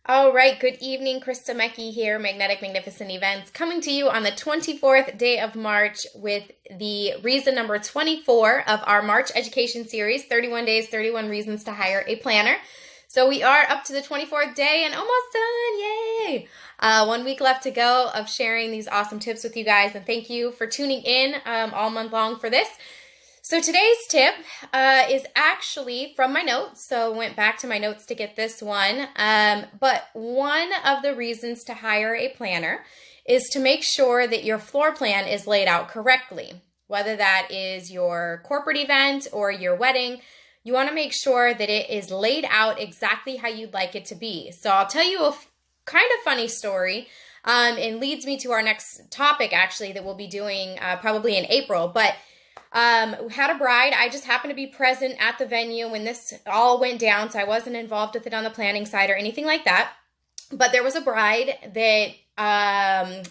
All right, good evening. Krista Mecki here, Magnetic Magnificent Events, coming to you on the 24th day of March with the reason number 24 of our March education series, 31 Days, 31 Reasons to Hire a Planner. So we are up to the 24th day and almost done. Yay! 1 week left to go of sharing these awesome tips with you guys, and thank you for tuning in all month long for this. So today's tip is actually from my notes. So I went back to my notes to get this one. But one of the reasons to hire a planner is to make sure that your floor plan is laid out correctly. Whether that is your corporate event or your wedding, you want to make sure that it is laid out exactly how you'd like it to be. So I'll tell you a kind of funny story. And leads me to our next topic, actually, that we'll be doing probably in April. But we had a bride. I just happened to be present at the venue when this all went down, so I wasn't involved with it on the planning side or anything like that. But there was a bride that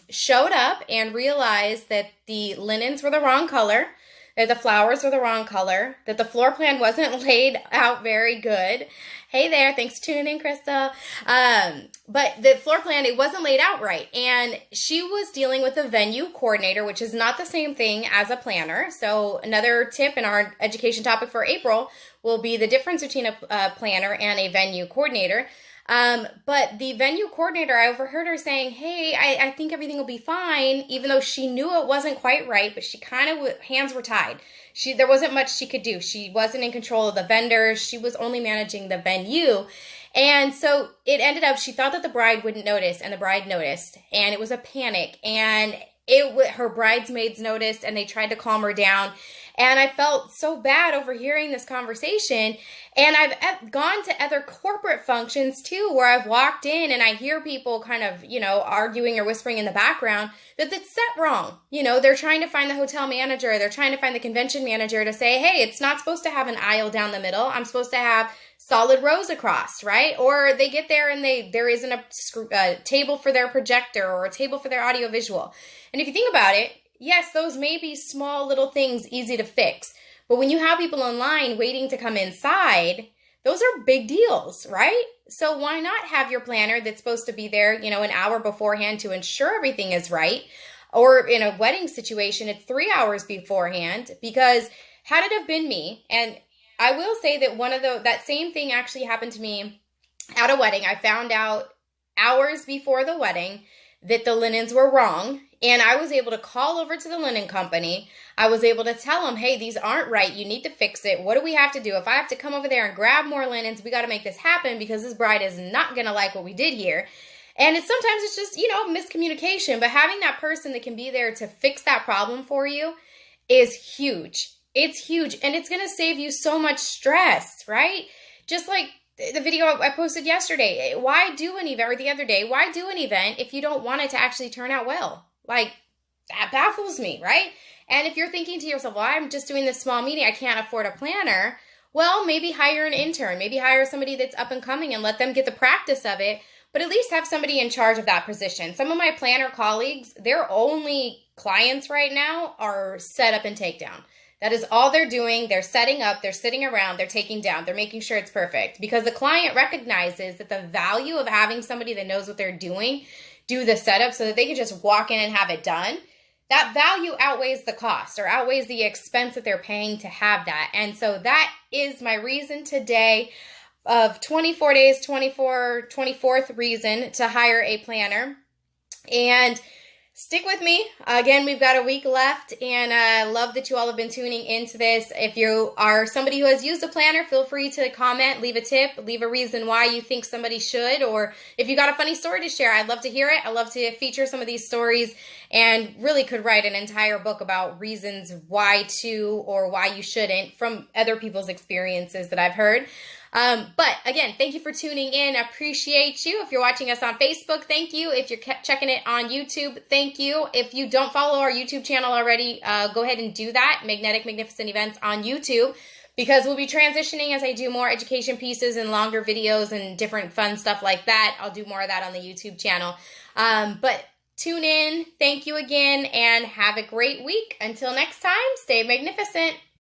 showed up and realized that the linens were the wrong color, that the flowers were the wrong color, that the floor plan wasn't laid out very good. Hey there, thanks for tuning in, Krista. But the floor plan, it wasn't laid out right. And she was dealing with a venue coordinator, which is not the same thing as a planner. So another tip in our education topic for April will be the difference between a planner and a venue coordinator. But the venue coordinator, I overheard her saying, hey, I think everything will be fine, even though she knew it wasn't quite right, but she kind of, hands were tied. There wasn't much she could do. She wasn't in control of the vendors. She was only managing the venue. And so it ended up, she thought that the bride wouldn't notice, and the bride noticed, and it was a panic. And her bridesmaids noticed, and they tried to calm her down. And I felt so bad overhearing this conversation. And I've gone to other corporate functions too, where I've walked in and I hear people kind of, arguing or whispering in the background that it's set wrong. They're trying to find the hotel manager. They're trying to find the convention manager to say, hey, it's not supposed to have an aisle down the middle. I'm supposed to have solid rows across, right? Or they get there and there isn't a table for their projector or a table for their audio visual. And if you think about it, yes, those may be small little things, easy to fix. But when you have people in line waiting to come inside, those are big deals, right? So why not have your planner that's supposed to be there, an hour beforehand to ensure everything is right? Or in a wedding situation, it's 3 hours beforehand, because had it have been me, and I will say that that same thing actually happened to me at a wedding. I found out hours before the wedding that the linens were wrong. And I was able to call over to the linen company. I was able to tell them, hey, these aren't right. You need to fix it. What do we have to do? If I have to come over there and grab more linens, we got to make this happen, because this bride is not going to like what we did here. And sometimes it's just, miscommunication. But having that person that can be there to fix that problem for you is huge. It's huge. And it's going to save you so much stress, right? Just like the video I posted yesterday. Why do an event, or the other day, why do an event if you don't want it to actually turn out well? Like, that baffles me, right? And if you're thinking to yourself, well, I'm just doing this small meeting, I can't afford a planner. Well, maybe hire an intern. Maybe hire somebody that's up and coming and let them get the practice of it. But at least have somebody in charge of that position. Some of my planner colleagues, their only clients right now are set up and takedown. That is all they're doing. They're setting up, they're sitting around, they're taking down, they're making sure it's perfect. Because the client recognizes that the value of having somebody that knows what they're doing do the setup so that they can just walk in and have it done, that value outweighs the cost or outweighs the expense that they're paying to have that. And so that is my reason today of 24 days, 24th reason to hire a planner. And stick with me. Again, we've got a week left, and I love that you all have been tuning into this. If you are somebody who has used a planner, feel free to comment, leave a tip, leave a reason why you think somebody should, or if you got a funny story to share, I'd love to hear it. I love to feature some of these stories, and really could write an entire book about reasons why to or why you shouldn't from other people's experiences that I've heard. But again, thank you for tuning in. I appreciate you. If you're watching us on Facebook, thank you. If you're checking it on YouTube, thank you. If you don't follow our YouTube channel already, go ahead and do that. Magnetic Magnificent Events on YouTube, because we'll be transitioning as I do more education pieces and longer videos and different fun stuff like that. I'll do more of that on the YouTube channel. But tune in. Thank you again, and have a great week. Until next time, stay magnificent.